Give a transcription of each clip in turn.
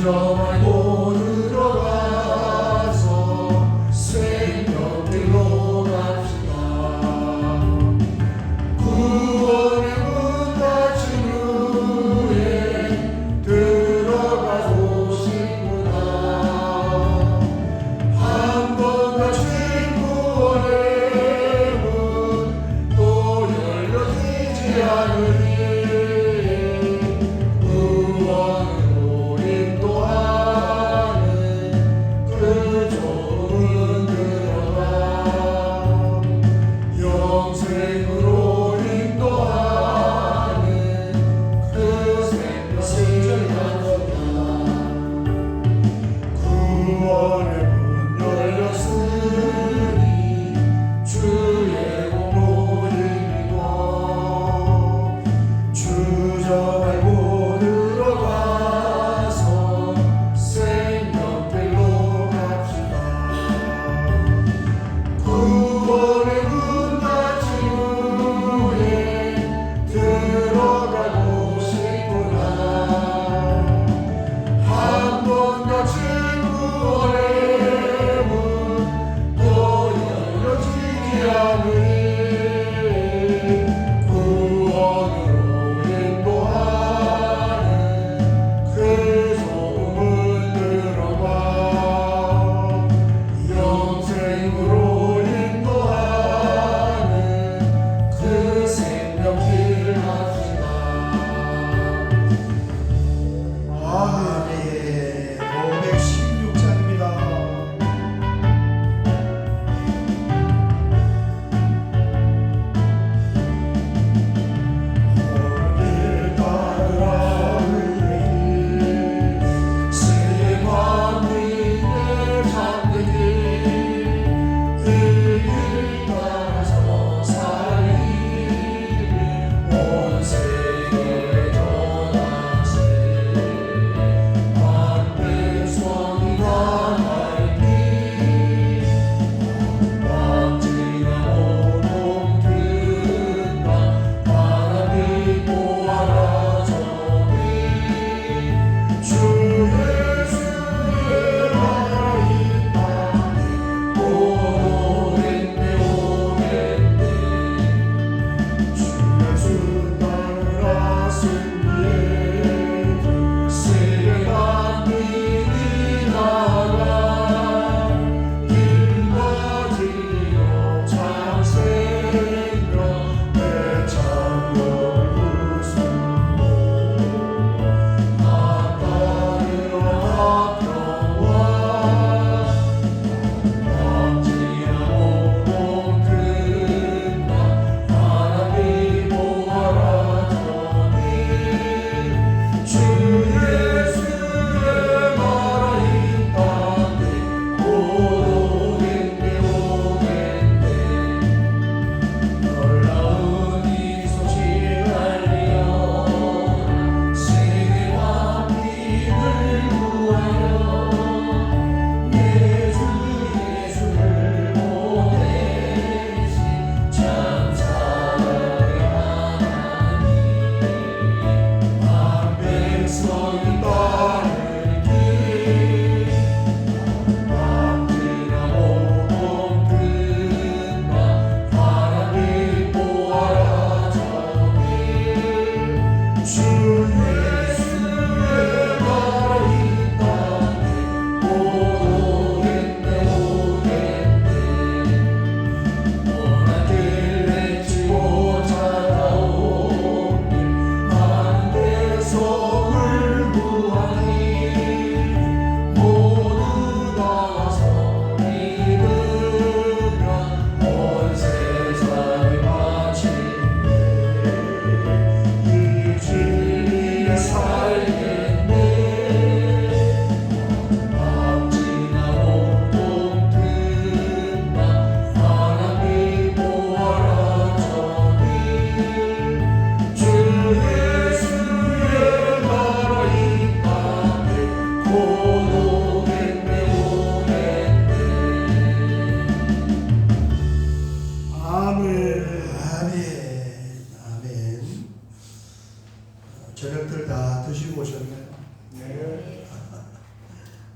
저 말고 들어가서 생명길로 갑시다. 구원의 문 닫힌 후에 들어가고 싶구나. 한 번 닫힌 구원의 문 또 열려지지 않으니 구원은 우리 또한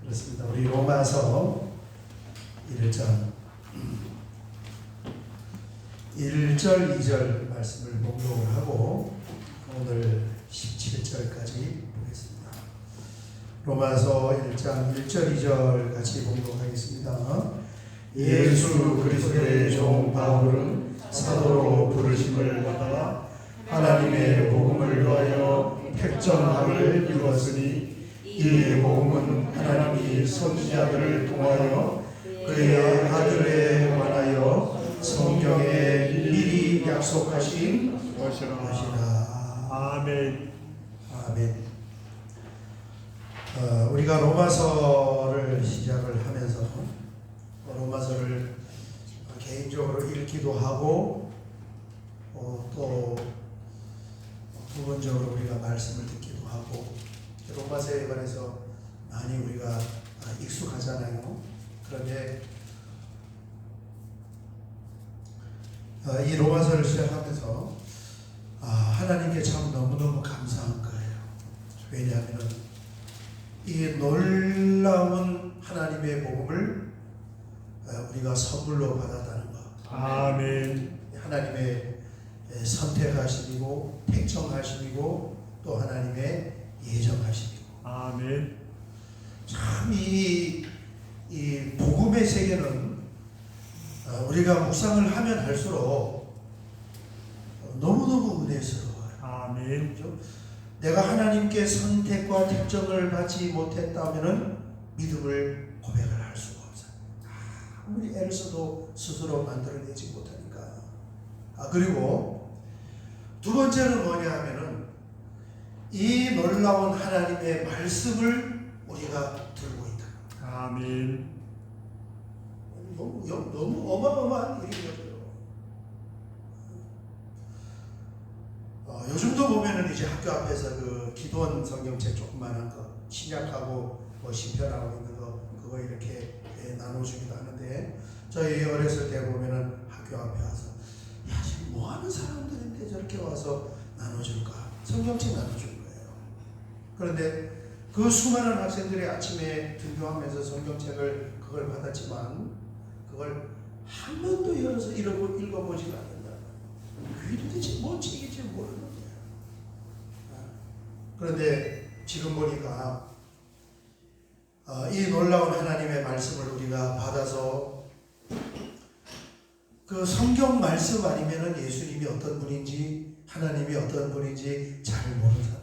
그렇습니다. 우리 로마서 1장 1절 2절 말씀을 봉독을 하고 오늘 17절까지 보겠습니다. 로마서 1장 1절 2절 같이 봉독하겠습니다. 예수 그리스도의 종 바울은 사도로 부르심을 받아 하나님의 복음을 위하여 택정함을 이루었으니 이 복음은 하나님이 선지자들을 통하여 그의 아들에 관하여 성경에 미리 약속하신 것이라. 아멘. 아멘. 우리가 로마서를 시작을 하면서 로마서를 개인적으로 읽기도 하고 또 부분적으로 우리가 말씀을 듣기도 하고 로마서에 관해서 많이 우리가 익숙하잖아요. 그런데 이 로마서를 시작하면서 하나님께 참 너무너무 감사한 거예요. 왜냐하면 이 놀라운 하나님의 복음을 우리가 선물로 받았다는 것. 아멘. 하나님의 선택하심이고 택정하심이고 또 하나님의 예정하심이고. 아멘. 참 이 복음의 세계는 우리가 묵상을 하면 할수록 너무너무 은혜스러워요. 아멘. 그렇죠? 내가 하나님께 선택과 택정을 받지 못했다면은 믿음을 고백을 할 수가 없어요. 아무리 애를 써도 스스로 만들어내지 못하니까. 그리고 두 번째는 뭐냐 하면은 이 놀라운 하나님의 말씀을 우리가 들고 있다. 아멘. 너무 어마어마한 일이거든요. 요즘도 보면은 이제 학교 앞에서 그 기도원 성경책 조그만한 거 신약하고 뭐 신편하고 있는 거 그거 이렇게 나눠주기도 하는데 저희 어렸을 때 보면은 학교 앞에 와서 야 지금 뭐 하는 사람들인데 저렇게 와서 나눠줄까 성경책 나눠줄 거예요. 그런데 그 수많은 학생들이 아침에 등교하면서 성경책을 그걸 받았지만 그걸 한 번도 열어서 읽어보지 않는다. 그게 도대체 뭔 책인지 모르는 거예요. 그런데 지금 보니까 이 놀라운 하나님의 말씀을 우리가 받아서 그 성경 말씀 아니면은 예수님이 어떤 분인지 하나님이 어떤 분인지 잘 모르잖아요.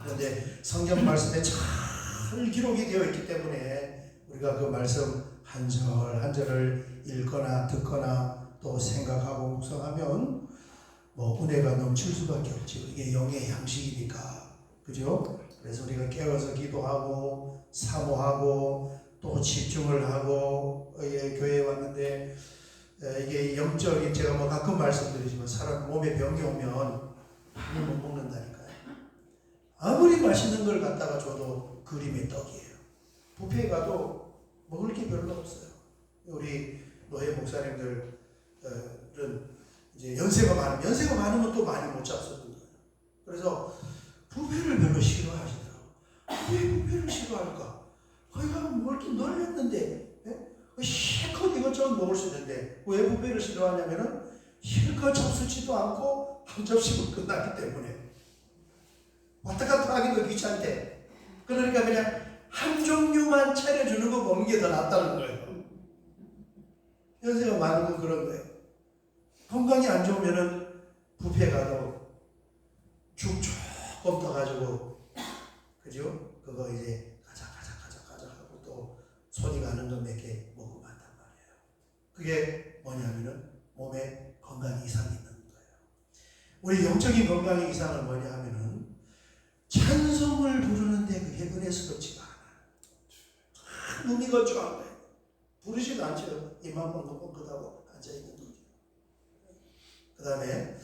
그런데 성경 말씀에 잘 기록이 되어 있기 때문에 우리가 그 말씀 한 절 한 절을 읽거나 듣거나 또 생각하고 묵상하면 뭐 은혜가 넘칠 수밖에 없죠. 이게 영의 양식이니까. 그죠? 그래서 우리가 깨어서 기도하고 사모하고 또 집중을 하고 교회에 왔는데 이게 영적인 제가 뭐 가끔 말씀드리지만 사람 몸에 병이 오면 많이 못 먹는다니까요. 아무리 맛있는 걸 갖다가 줘도 그림의 떡이에요. 뷔페에 가도 먹을 게 별로 없어요. 우리 노예 목사님들은 이제 연세가 많으면 또 많이 못 잡수는 거예요. 그래서 뷔페를 별로 싫어하시더라고요. 왜 뷔페를 싫어할까? 거기 가면 먹을 게 널렸는데 실컷 이것저것 먹을 수 있는데 왜 뷔페를 싫어하냐면은 실컷 잡수지도 않고 한 접시면 끝났기 때문에 왔다 갔다 하기도 귀찮대. 그러니까 그냥 한 종류만 차려주는 거 먹는 게 더 낫다는 거예요. 연세가 많으면 그런 거예요. 건강이 안 좋으면은 뷔페 가도 죽 조금 떠가지고 그죠? 그거 이제 가자 하고 또 손이 가는 거 몇 개 먹으면 한단 말이에요. 그게 뭐냐면은 몸에 건강 이상이 있는 거예요. 우리 영적인 건강 이상은 뭐냐 하면은 찬송을 부르는데 그게 은혜스럽지가 않아요. 눈이 건조한 거예요. 부르지도 않죠. 입만 뻥긋뻥긋하고 앉아있는 거죠. 그 다음에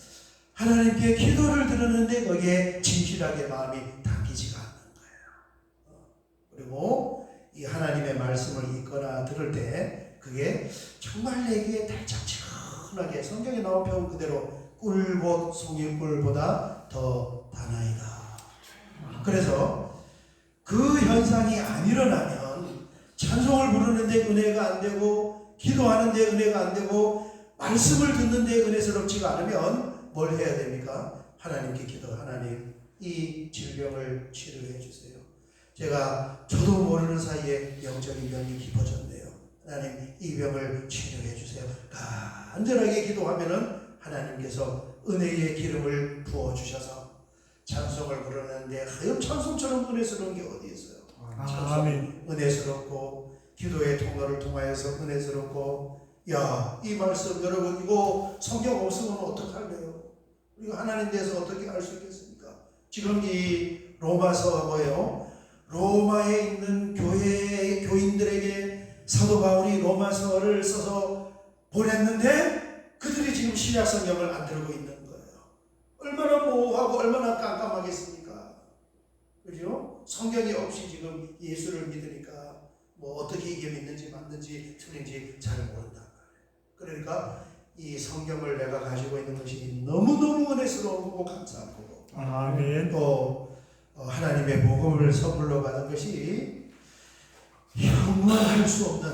하나님께 기도를 드렸는데 거기에 진실하게 마음이 담기지가 않는 거예요. 그리고 이 하나님의 말씀을 읽거나 들을 때 그게 정말 내게 달짝지근하게 성경에 나온 표현 그대로 꿀보 송이꿀보다 더 다나이다. 그래서 그 현상이 안 일어나면 찬송을 부르는데 은혜가 안 되고 기도하는데 은혜가 안 되고 말씀을 듣는데 은혜스럽지가 않으면 뭘 해야 됩니까? 하나님께 기도. 하나님 이 질병을 치료해 주세요. 저도 모르는 사이에 영적인 병이 깊어졌네요. 하나님 이 병을 치료해 주세요. 간절하게 기도하면은 하나님께서 은혜의 기름을 부어 주셔서 찬송을 부르는데 하여 찬송처럼 은혜스러운 게 어디 있어요? 아멘. 은혜스럽고 기도의 통로를 통하여서 은혜스럽고 이 말씀 여러분 이거 성경 없으면 어떡할래요? 우리가 하나님 대해서 어떻게 알 수 있겠습니까? 지금 이 로마서 뭐예요? 로마에 있는 교인들에게 사도 바울이 로마서를 써서 보냈는데 그들이 지금 신약 성경을 안 들고 있는 거예요. 얼마나 모호하고 얼마나 깜깜하겠습니까? 그죠? 성경이 없이 지금 예수를 믿으니까 뭐 어떻게 이게 믿는지 맞는지 틀린지 잘 모른다. 그러니까 이 성경을 내가 가지고 있는 것이 너무너무 은혜스러운 거고 감사한 거고 아멘. 또 하나님의 복음을 선물로 받은 것이 형언할 수 없는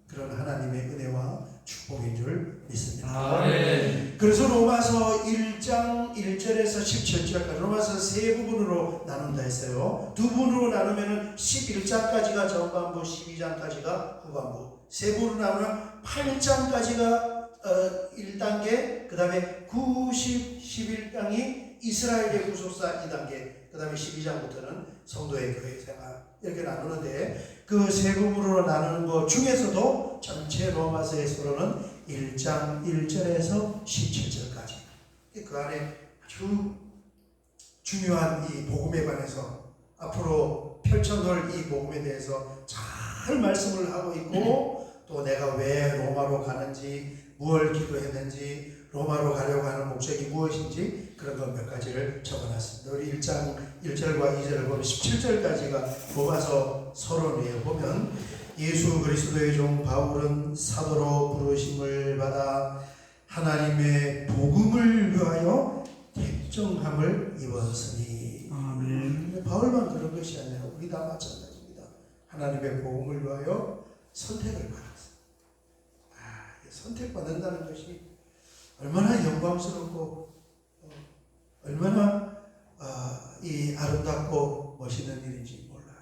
그런 하나님의 은혜와 축복인 줄 믿습니다. 아멘. 그래서 로마서 1장 1절에서 17절까지 로마서 세 부분으로 나눈다 했어요. 두 부분으로 나누면 11장까지가 전반부, 12장까지가 후반부. 세 부분으로 나누면 8장까지가 1단계, 그 다음에 90, 11장이 이스라엘의 구속사 2단계, 그 다음에 12장부터는 성도의 교회 생활 이렇게 나누는데 그 세 부분으로 나누는 것 중에서도 전체 로마서에서는 1장 1절에서 17절까지 그 안에 아주 중요한 이 복음에 관해서 앞으로 펼쳐놓을 이 복음에 대해서 잘 말씀을 하고 있고 또 내가 왜 로마로 가는지 무엇을 기도했는지 로마로 가려고 하는 목적이 무엇인지 그런 것 몇 가지를 적어놨습니다. 우리 1장 1절과 2절을 보면 17절까지가 로마서 서론이에요. 보면 예수 그리스도의 종 바울은 사도로 부르심을 받아 하나님의 복음을 위하여 택정함을 입었으니 아멘. 바울만 그런 것이 아니라 우리 다 마찬가지입니다. 하나님의 복음을 위하여 선택을 받았어요. 선택받는다는 것이 얼마나 영광스럽고 얼마나 이 아름답고 멋있는 일인지 몰라요.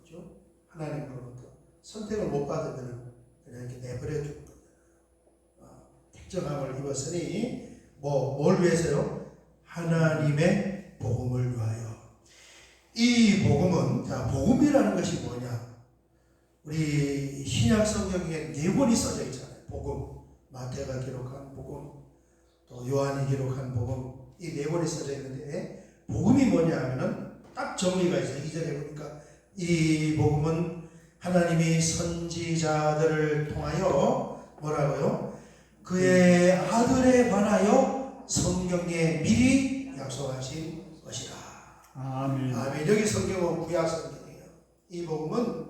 그죠? 하나님으로부터 선택을 못 받으면 그냥 이렇게 내버려 두는 거예요. 택정함을 입었으니 뭘 위해서요? 하나님의 복음을 위하여. 이 복음은 복음이라는 것이 뭐냐? 우리 신약 성경에 4권이 써져 있잖아요. 복음, 마태가 기록한 복음, 또 요한이 기록한 복음, 이 4권이 써져 있는데 복음이 뭐냐 하면은 딱 정리가 있어요. 2절에 보니까 이 복음은 하나님이 선지자들을 통하여 뭐라고요? 그의 아들에 관하여 성경에 미리 약속하신 것이다. 아멘. 여기 성경은 구약 성경이에요. 이 복음은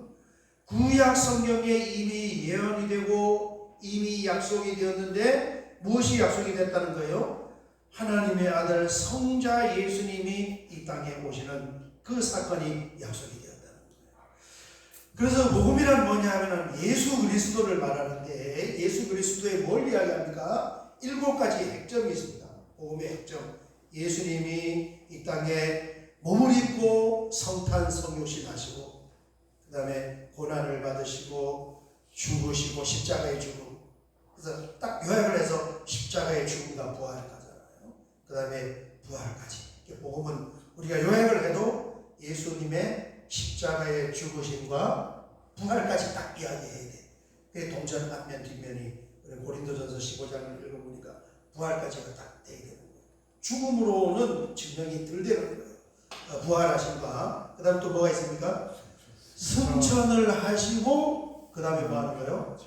구약 성경에 이미 예언이 되고 이미 약속이 되었는데 무엇이 약속이 됐다는 거예요? 하나님의 아들 성자 예수님이 이 땅에 오시는 그 사건이 약속이 되었다는 거예요. 그래서 복음이란 뭐냐 하면 예수 그리스도를 말하는데 예수 그리스도의 뭘 이야기합니까? 7가지 핵점이 있습니다. 복음의 핵점. 예수님이 이 땅에 몸을 입고 성탄 성육신 하시고 그 다음에 고난을 받으시고 죽으시고 십자가의 죽음. 그래서 딱 요약을 해서 십자가의 죽음과 부활을 가잖아요. 그 다음에 부활까지. 복음은 우리가 요약을 해도 예수님의 십자가의 죽으심과 부활까지 딱 이야기해야 돼. 그게 동전 앞면 뒷면이 우리 고린도전서 15장을 읽어보니까 부활까지가 딱 돼야 되는 거예요. 죽음으로는 증명이 덜 되는 거예요. 부활하심과 그 다음에 또 뭐가 있습니까? 승천을 하시고 그 다음에 뭐 하는 거예요?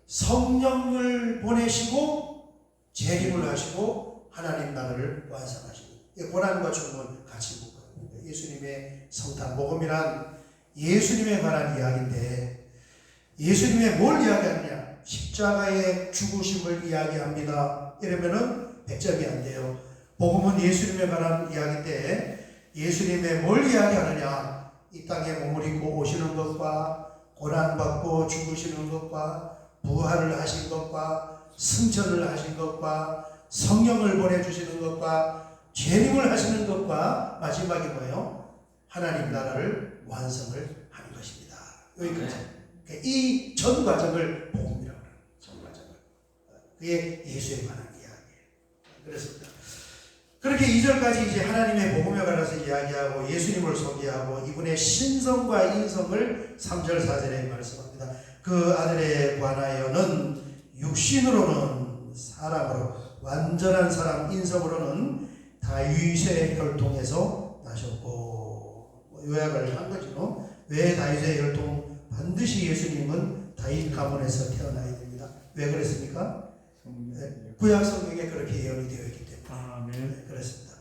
성령을 보내시고 재림을 하시고 하나님 나라를 완성하시고 고난과 죽음은 같이 묶어요. 예수님의 성탄 복음이란 예수님에 관한 이야기인데 예수님의 뭘 이야기하느냐? 십자가의 죽으심을 이야기합니다. 이러면은 100점이 안 돼요. 복음은 예수님에 관한 이야기인데 예수님의 뭘 이야기하느냐? 이 땅에 몸을 입고 오시는 것과 고난받고 죽으시는 것과 부활을 하신 것과 승천을 하신 것과 성령을 보내주시는 것과 재림을 하시는 것과 마지막에 뭐예요? 하나님 나라를 완성을 하는 것입니다. 여기까지. 이 전 과정을 복음이라고 합니다. 전 과정을. 그게 예수에 관한 이야기예요. 그렇습니다. 그렇게 2절까지 이제 하나님의 복음에 관해서 이야기하고 예수님을 소개하고 이분의 신성과 인성을 3절 4절에 말씀합니다. 그 아들에 관하여는 육신으로는 사람으로 완전한 사람 인성으로는 다윗의 혈통에서 나셨고 요약을 한 거죠. 왜 다윗의 혈통? 반드시 예수님은 다윗 가문에서 태어나야 됩니다. 왜 그랬습니까? 구약 성경에 그렇게 예언이 되어 있기 때문에. 아멘. 그렇습니다.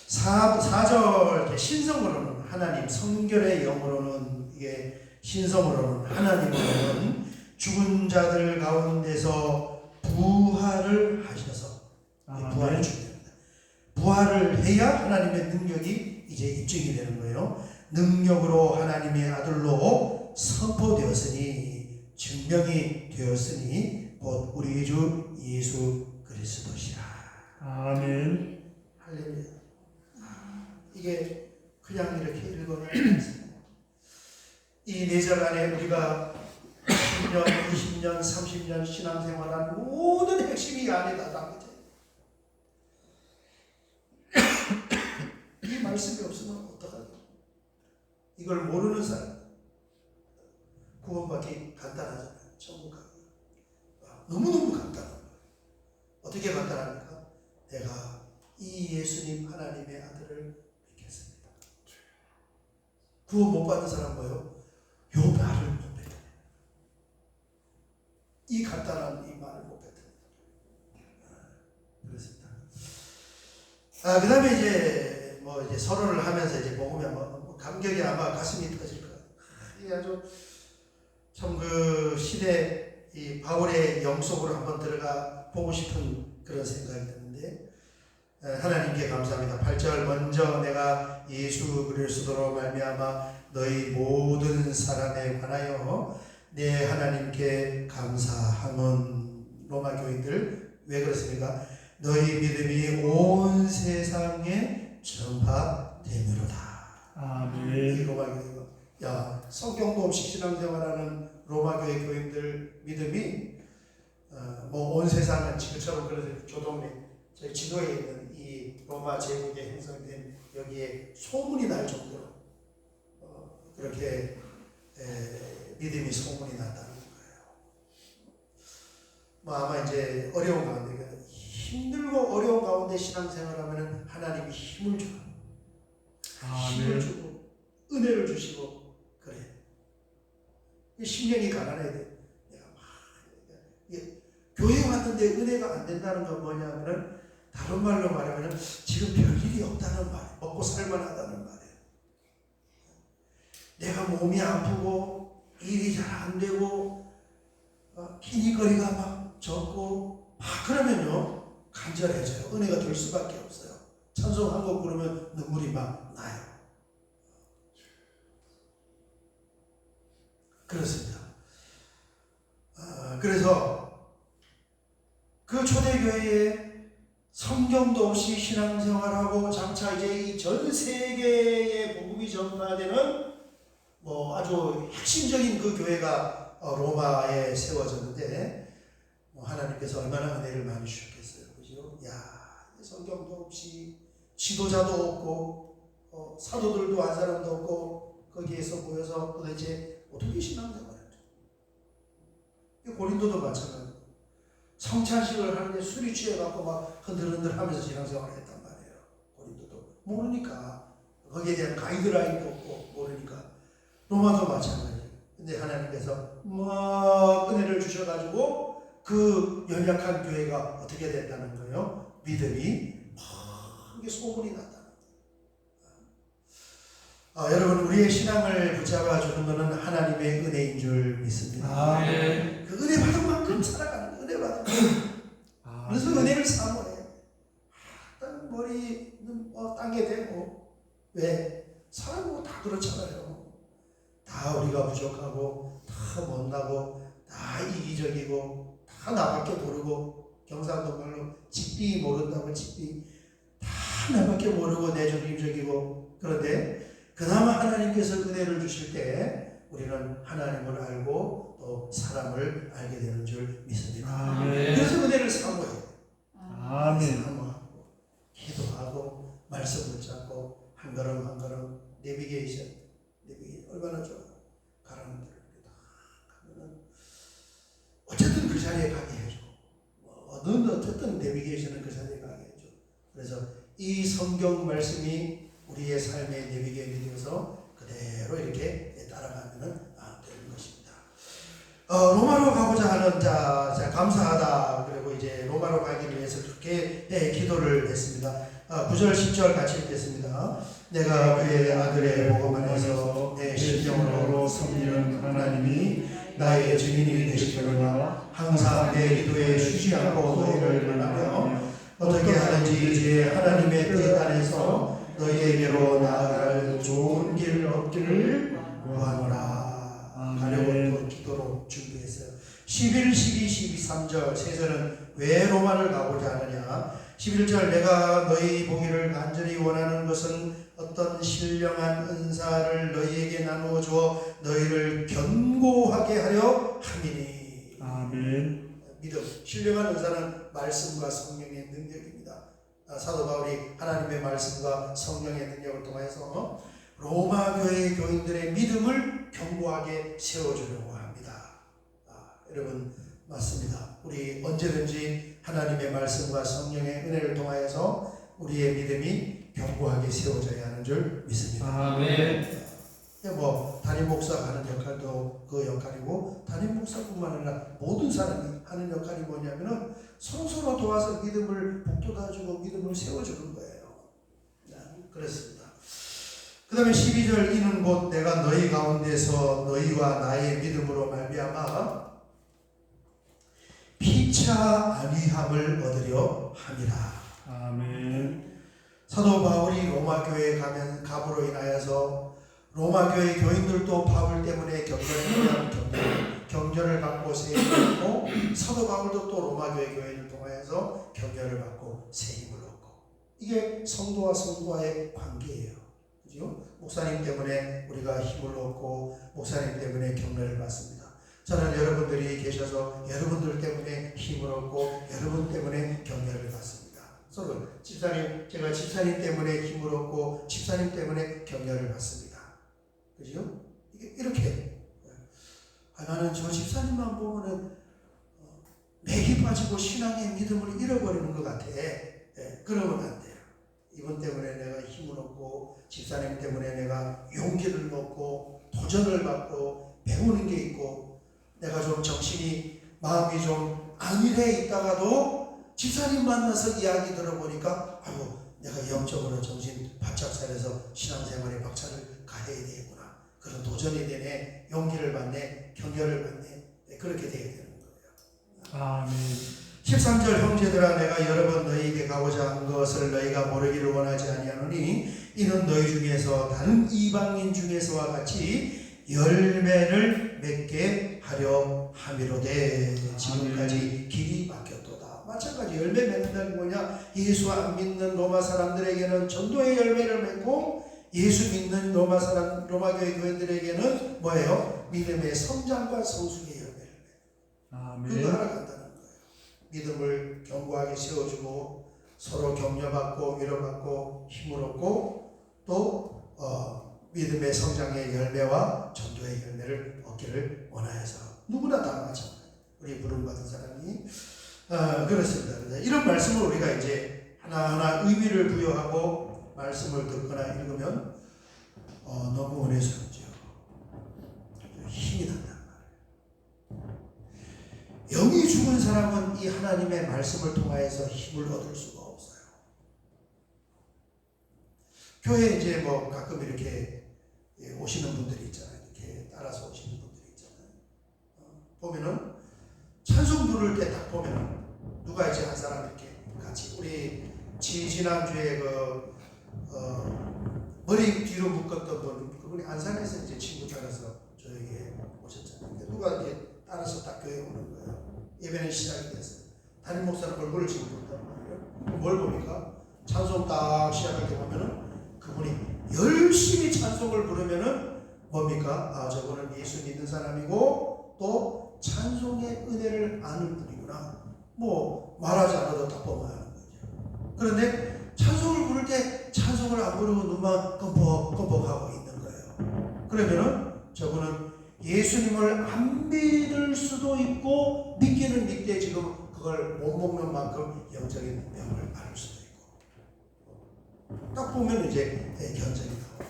4절 신성으로는 하나님, 성결의 영으로는 이게 신성으로는 하나님으로는 죽은 자들 가운데서 부활을 하셔서 부활을 중요합니다. 부활을 해야 하나님의 능력이 이제 입증이 되는 거예요. 능력으로 하나님의 아들로 선포되었으니 증명이 되었으니 곧 우리 주 예수 그리스도시라. 아멘. 할렐루야. 이게 그냥 이렇게 읽어도 이 4절 안에 우리가 10년, 20년, 30년 신앙생활한 모든 핵심이 이 안에 다 담겨져 있어요. 이 말씀이 없으면 어떡하죠? 이걸 모르는 사람 구원받기 간단하잖아요. 천국 가기 너무너무 간단한 거예요. 어떻게 간단합니까? 내가 이 예수님 하나님의 아들을 믿겠습니다. 구원 못 받은 사람 뭐예요? 요 말을 못 뱉어요. 이 간단한 이 말을 못 뱉어요. 그렇습니다. 그 다음에 이제 이제 서론을 하면서 이제 먹으면 감격이 아마 가슴이 터질 거예요. 이게 아주 참 그 시대 이 바울의 영 속으로 한번 들어가 보고 싶은 그런 생각이 드는데 하나님께 감사합니다. 8절 먼저 내가 예수 그리스도로 말미암아 너희 모든 사람에 관하여 내 하나님께 감사함은 로마 교인들 왜 그렇습니까? 너희 믿음이 온 세상에 전파되므로다. 아멘. 이 로마 교회가 성경도 없이 신앙생활하는 로마 교회 교인들 믿음이 온 세상은 지금처럼 그래서 조동네 저희 지도에 있는 이 로마 제국에 형성된 여기에 소문이 날 정도로 그렇게 믿음이 소문이 났다는 거예요. 아마 이제 어려운 가운데 힘들고 어려운 가운데 신앙생활하면 하나님이 힘을 줘요. 힘을 주고 은혜를 주시고 그래. 심령이 가난해야 돼. 내가 교회 왔는데 은혜가 안 된다는 건 뭐냐면은 다른 말로 말하면은 지금 별일이 없다는 말, 먹고 살만하다는 말이에요. 내가 몸이 아프고 일이 잘 안 되고 기니거리가 막 적고 그러면요 간절해져요. 은혜가 될 수밖에 없어요. 찬송 한 곡 부르면 눈물이 막 나요. 그렇습니다. 그래서 그 초대교회에 성경도 없이 신앙생활하고 장차 이제 이 전 세계의 복음이 전파되는 아주 핵심적인 그 교회가 로마에 세워졌는데 하나님께서 얼마나 은혜를 많이 주셨겠어요. 그죠? 성경도 없이 지도자도 없고 사도들도 한 사람도 없고 거기에서 모여서 도대체 어떻게 신앙생활을 했죠? 고린도도 마찬가지고 성찬식을 하는데 술이 취해갖고 막 흔들흔들 하면서 신앙생활을 했단 말이에요. 고린도도 모르니까 거기에 대한 가이드라인도 없고 모르니까 로마도 마찬가지예요. 근데 하나님께서 막 은혜를 주셔가지고 그 연약한 교회가 어떻게 됐다는 거예요? 믿음이 크게 소문이 났다는 거예요. 여러분 우리의 신앙을 붙잡아 주는 것은 하나님의 은혜인 줄 믿습니다. 그 은혜 받은 만큼 살아가는 거예요. 은혜 받은 만큼. 그래서 은혜를 사모해요. 머리는 땅에 대고 왜? 사람은 다 그렇잖아요. 다 우리가 부족하고 다 못나고 다 이기적이고 다 나밖에 모르고 경상도 말로 집비 모른다고 집비 다 나밖에 모르고 내중립적이고 그런데 그나마 하나님께서 은혜를 주실 때 우리는 하나님을 알고 또 사람을 알게 되는 줄 믿습니다. 아멘. 그래서 은혜를 사모해야 돼요. 아멘. 사모하고 기도하고 말씀 붙잡고 한 걸음 한 걸음 내비게이션 얼마나 좋아요. 가라는 대로 다 가면은 어쨌든 그 자리에 가게 해줘. 어쨌든 내비게이션은 그 자리에 가게 해줘. 그래서 이 성경 말씀이 우리의 삶의 내비게이션이 되어서 그대로 이렇게 따라가면은 되는 것입니다. 로마로 가고자 하는 자 감사하다. 그리고 이제 로마로 가기 위해서 그렇게 기도를 했습니다. 9절 10절 같이 읽겠습니다. 내가 그의 아들의 복음 안에서 내 심령으로 섬기는 하나님이 나의 증인이 되시려니와 항상 내 기도에 쉬지 않고 너희를 만나며 어떻게 하든지 이제 하나님의 뜻 안에서 너희에게로 나아갈 좋은 길 얻기를 구하노라. 가려고 또 기도로 준비했어요. 11, 12, 12, 3절 세 절은 왜 로마를 가고자 하느냐. 11절 내가 너희 보기를 간절히 원하는 것은 어떤 신령한 은사를 너희에게 나누어 주어 너희를 견고하게 하려 함이니. 아멘. 믿음, 신령한 은사는 말씀과 성령의 능력입니다. 사도 바울이 하나님의 말씀과 성령의 능력을 통해서 로마 교회 교인들의 믿음을 견고하게 세워주려고 합니다. 여러분 맞습니다. 우리 언제든지 하나님의 말씀과 성령의 은혜를 통하여서 우리의 믿음이 견고하게 세워져야 하는 줄 믿습니다. 아멘. 담임 목사가 하는 역할도 그 역할이고 담임 목사뿐만 아니라 모든 사람이 하는 역할이 뭐냐면은 서로 도와서 믿음을 북돋아주고 믿음을 세워주는 거예요. 그렇습니다. 그 다음에 12절 이는 곧 내가 너희 가운데서 너희와 나의 믿음으로 말미암아 피차 안위함을 얻으려 함이라. 아멘. 사도 바울이 로마 교회에 감으로 인하여서 로마 교회 교인들도 바울 때문에 경전을 받고 새 힘을 얻고 사도 바울도 또 로마 교회 교인을 통하여서 경전을 받고 새 힘을 얻고 이게 성도와 성도와의 관계예요. 그죠? 목사님 때문에 우리가 힘을 얻고 목사님 때문에 격려를 받습니다. 저는 여러분들이 계셔서 여러분들 때문에 힘을 얻고 여러분 때문에 격려를 받습니다. 서로 제가 집사님 때문에 힘을 얻고 집사님 때문에 격려를 받습니다. 그죠? 이렇게 나는 저 집사님만 보면은 맥이 빠지고 신앙의 믿음을 잃어버리는 것 같아. 그러면 안 돼요. 이분 때문에 내가 힘을 얻고 집사님 때문에 내가 용기를 얻고 도전을 받고 배우는 게 있고 내가 좀 정신이 마음이 좀 안일해 있다가도 집사님 만나서 이야기 들어보니까 내가 영적으로 정신 바짝 차려서 신앙생활에 박차를 가해야 되겠구나. 그런 도전이 되네. 용기를 받네. 격려를 받네. 그렇게 되어야 되는 거예요. 아멘. 13절 형제들아 내가 여러 번 너희에게 가고자 한 것을 너희가 모르기를 원하지 아니하노니 이는 너희 중에서 다른 이방인 중에서와 같이 열매를 맺게 하려 함이로되 지금까지 길이 막혔도다. 마찬가지 열매 맺는다는 게 뭐냐. 예수 안 믿는 로마 사람들에게는 전도의 열매를 맺고 예수 믿는 로마 교회 교인들에게는 뭐예요? 믿음의 성장과 성숙의 열매를 아멘. 그거 하러 간다는 거예요. 믿음을 견고하게 세워주고 서로 격려받고 위로받고 힘을 얻고 또 믿음의 성장의 열매와 전도의 열매를 얻기를 원하여서 누구나 다 마찬가지. 우리 부름받은 사람이 그렇습니다. 이런 말씀을 우리가 이제 하나하나 의미를 부여하고 말씀을 듣거나 읽으면 너무 은혜스럽죠. 힘이 난단 말이에요. 영이 죽은 사람은 이 하나님의 말씀을 통하여서 힘을 얻을 수가 없어요. 교회에 이제 가끔 이렇게 오시는 분들이 있잖아요. 이렇게 따라서 오시는 분들이 있잖아요. 보면은 찬송 부를 때 딱 보면은 누가 이제 한 사람 이렇게 같이 우리 지난주에 머리 뒤로 묶었던 분, 그분이 안산에서 이제 친구 따라서 누가 이제 따라서 딱 교회 오는 거예요. 예배는 시작이 됐어요. 담임 목사는 얼굴을 지금 본단 말이에요. 뭘 봅니까? 찬송 딱 시작할 때 보면은 그분이 열심히 찬송을 부르면은 뭡니까? 아, 저분은 예수 믿는 사람이고 또 찬송의 은혜를 아는 분이구나. 뭐 말하지 않아도 딱 보면 아는 거죠. 그런데 찬송을 부를 때 찬송을 안 부르고 눈만 껌뻑껌뻑하고 있는 거예요. 그러면은 저분은 예수님을 안 믿을 수도 있고 믿기는 믿되 지금 그걸 못 먹는 만큼 영적인 병을 앓을 수도 있고, 딱 보면 이제 견적이 나오는 거죠.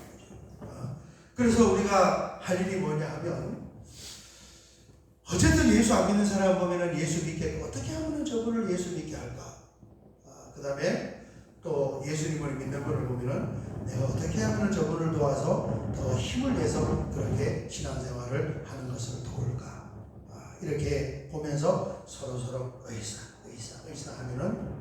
그래서 우리가 할 일이 뭐냐 하면, 어쨌든 예수 안 믿는 사람 보면은 예수 믿게 어떻게 하면 저분을 예수 믿게 할까? 그 다음에 또 예수님을 믿는 분을 보면은 내가 어떻게 하면 저분을 도와서 더 힘을 내서 그렇게 신앙생활을 하는 것을 도울까? 이렇게 보면서 서로 의사 하면은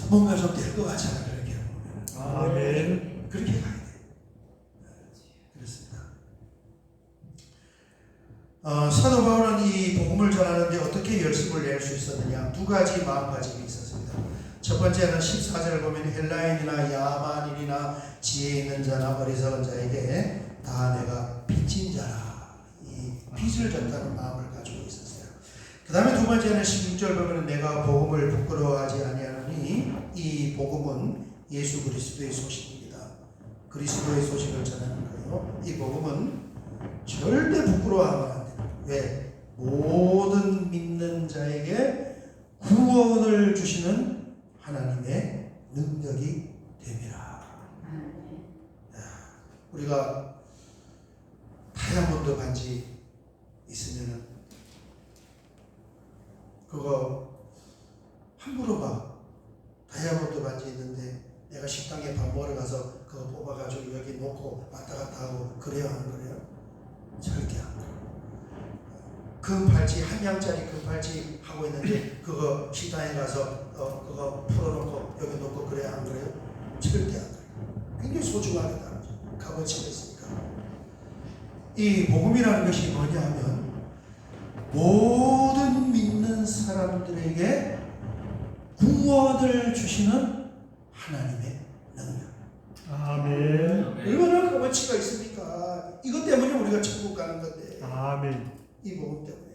뭔가 좀 될 것 같잖아. 그렇게 보면 아멘. 그렇게 가야 돼. 그렇습니다. 사도 바울은 이 복음을 전하는데 어떻게 열심을 낼 수 있었느냐? 두 가지 마음가짐이 있었습니다. 첫 번째는 14절을 보면 헬라인이나 야만인이나 지혜 있는 자나 어리석은 자에게 다 내가 빚진 자라. 이 빚을 졌다는 마음을 가지고 있었어요. 그 다음에 두 번째는 16절 보면 내가 복음을 부끄러워하지 아니하노니, 이 복음은 예수 그리스도의 소식입니다. 그리스도의 소식을 전하는 거예요. 이 복음은 절대 부끄러워하면 안 돼요. 왜? 모든 믿는 자에게 구원을 주시는 하나님의 능력이 됨이라. 우리가 다이아몬드 반지 있으면은 그거 함부로 막 다이아몬드 반지 있는데 내가 식당에 밥 먹으러 가서 그거 뽑아가지고 여기 놓고 왔다 갔다 하고 그래요, 안 그래요? 절대 안 그래요. 금팔찌, 한 양짜리 금팔찌 하고 있는데 그거 식당에 가서 그거 풀어놓고 여기 놓고 그래요, 안 그래요? 절대 안 그래요. 굉장히 소중하게 다루죠. 값어치가 있으니까. 이 복음이라는 것이 뭐냐 하면 모든 믿는 사람들에게 구원을 주시는 하나님의 능력. 아멘. 얼마나 값어치가 있습니까? 이것 때문에 우리가 천국 가는 건데. 아멘. 이 복음 때문에.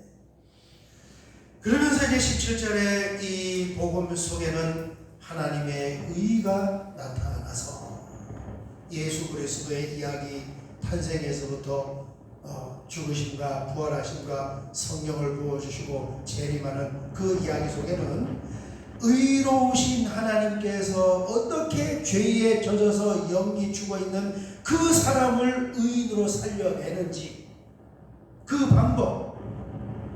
그러면서 이제 17절에 이 복음 속에는 하나님의 의가 나타나서 예수 그리스도의 이야기, 탄생에서부터 죽으심과 부활하심과 성령을 부어주시고 재림하는 그 이야기 속에는 의로우신 하나님께서 어떻게 죄에 젖어서 영이 죽어있는 그 사람을 의인으로 살려내는지, 그 방법,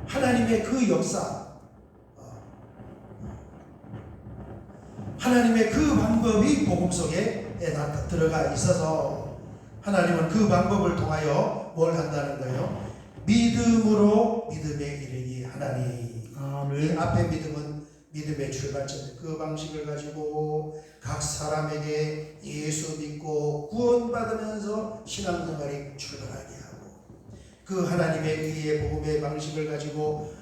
하나님의 그 역사, 하나님의 그 방법이 복음 속에 들어가 있어서 하나님은 그 방법을 통하여 뭘 한다는 거예요? 믿음으로 믿음에 이르기 하나니. 아멘. 이 앞에 믿음은 믿음의 출발점. 그 방식을 가지고 각 사람에게 예수 믿고 구원받으면서 신앙생활이 출발하게 하고, 그 하나님의 의의 복음의 방식을 가지고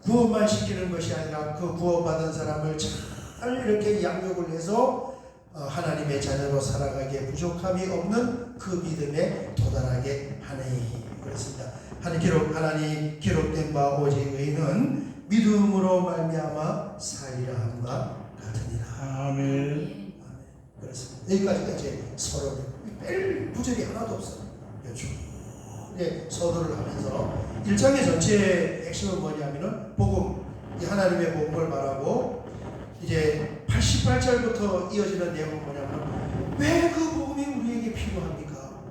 구원만 시키는 것이 아니라 그 구원받은 사람을 잘 이렇게 양육을 해서 하나님의 자녀로 살아가기에 부족함이 없는 그 믿음에 도달하게 하니. 그렇습니다. 하나님 기록된 바 오직 의인은 믿음으로 말미암아 살리라 함과 같으니라. 아멘. 그렇습니다. 여기까지가 이제 서론이에요. 뺄 구절이 하나도 없어요. 이제 서두를 하면서 1장의 전체 핵심은 뭐냐면은 복음, 이 하나님의 복음을 말하고, 이제 88절부터 이어지는 내용은 뭐냐면 왜 그 복음이 우리에게 필요합니까?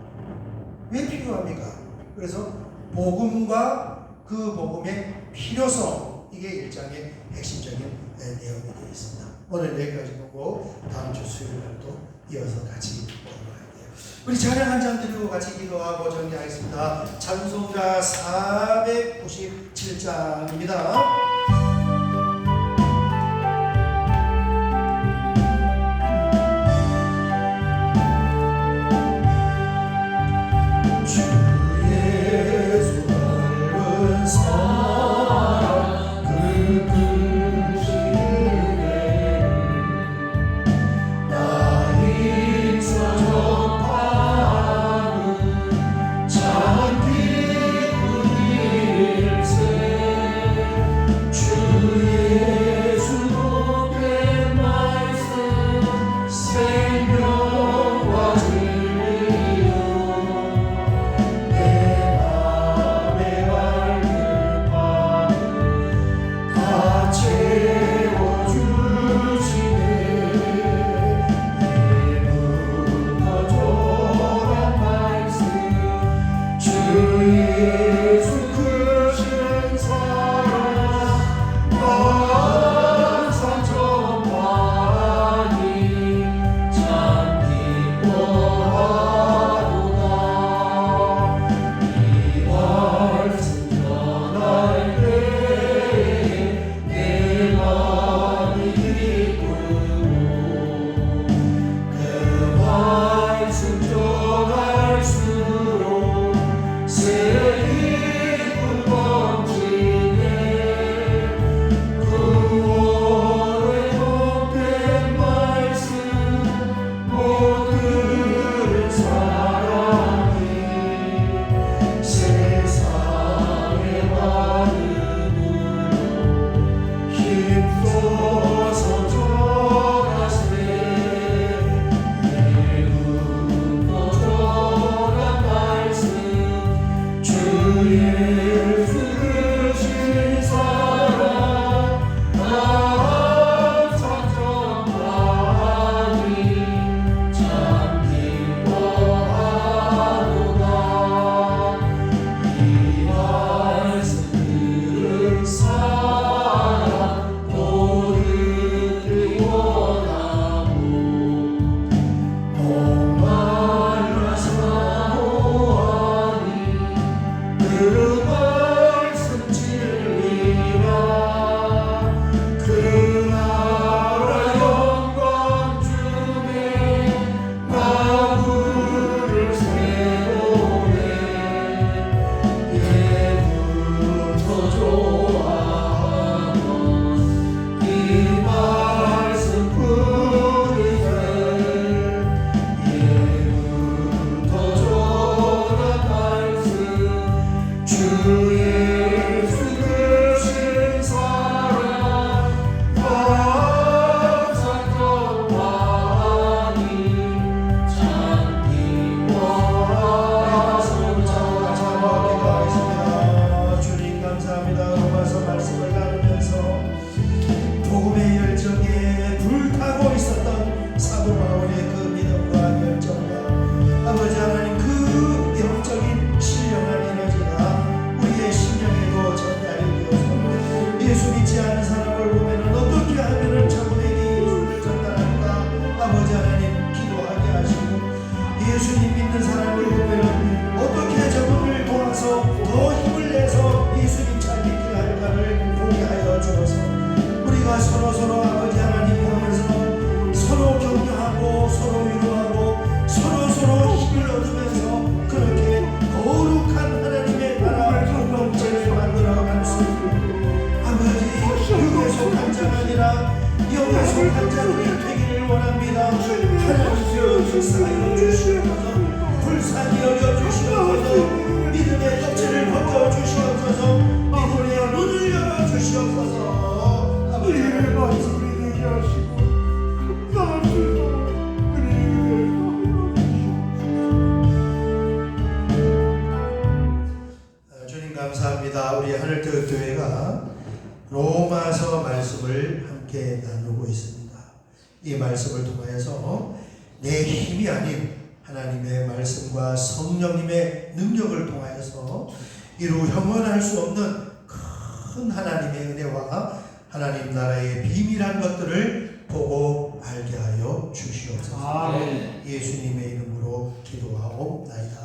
왜 필요합니까? 그래서 복음과 그 복음의 필요성, 이게 1장의 핵심적인 내용이 되어 있습니다. 오늘 여기까지 보고 다음 주 수요일 날도 이어서 같이 보도록 할게요. 우리 찬양 한 장 드리고 같이 기도하고 정리하겠습니다. 찬송가 497장입니다. 예수님 믿는 사람을 보면 어떻게 저분을 도와서 더 힘을 내서 예수님 잘 믿게 할까를 보게 하여 주어서 우리가 서로 아버지 하나님 보면서 서로 격려하고 서로 위로하고 서로 힘을 얻으면서 그렇게 거룩한 하나님의 나라 공동체를 만들어갈 수 있는 아버지 육에 속한 자가 아니라 영에 속한 자들이 되기를 원합니다. 하나님께서 역사하여 주시옵소서. 불쌍히 여겨주시옵소서. 믿음의 껍질을 벗겨주시옵소서. 믿음의 눈을 열어주시옵소서. 우리의 말씀이 되게 하시고 감사합니다. 주님 감사합니다. 우리 하늘뜨 교회가 로마서 말씀을 함께 나누고 있습니다. 이 말씀을 통하여서 내 힘이 아닌 하나님의 말씀과 성령님의 능력을 통하여서 이루 형언할 수 없는 큰 하나님의 은혜와 하나님 나라의 비밀한 것들을 보고 알게 하여 주시옵소서. 아멘. 예수님의 이름으로 기도하옵나이다.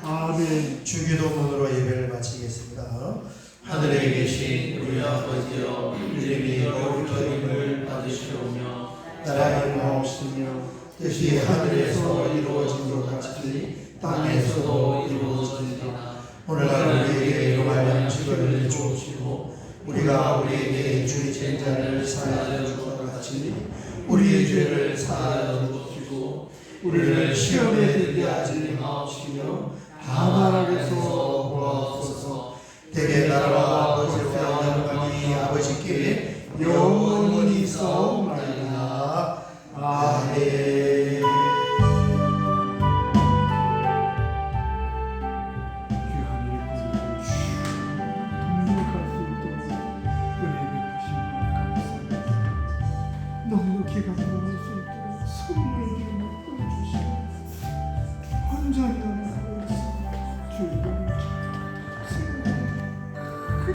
아멘. 주기도문으로 예배를 마치겠습니다. 하늘에 계신 우리 아버지여, 이름이 거룩함을 받으시오며 나라의 마옵시며 뜻이 하늘에서 이루어진 것 같이 땅에서도 이루어지리라. 오늘날 우리에게 일용할 양식을 주옵시고 우리가 우리에게 죄진 자를 사하여 줄 것 같이 우리의 죄를 사하여 주옵시고 우리를 시험에 들게 하지 마옵시며 다만 악에서 구하옵소서. 대개 나라와 아버지와 영광이 아버지께 영원히 있어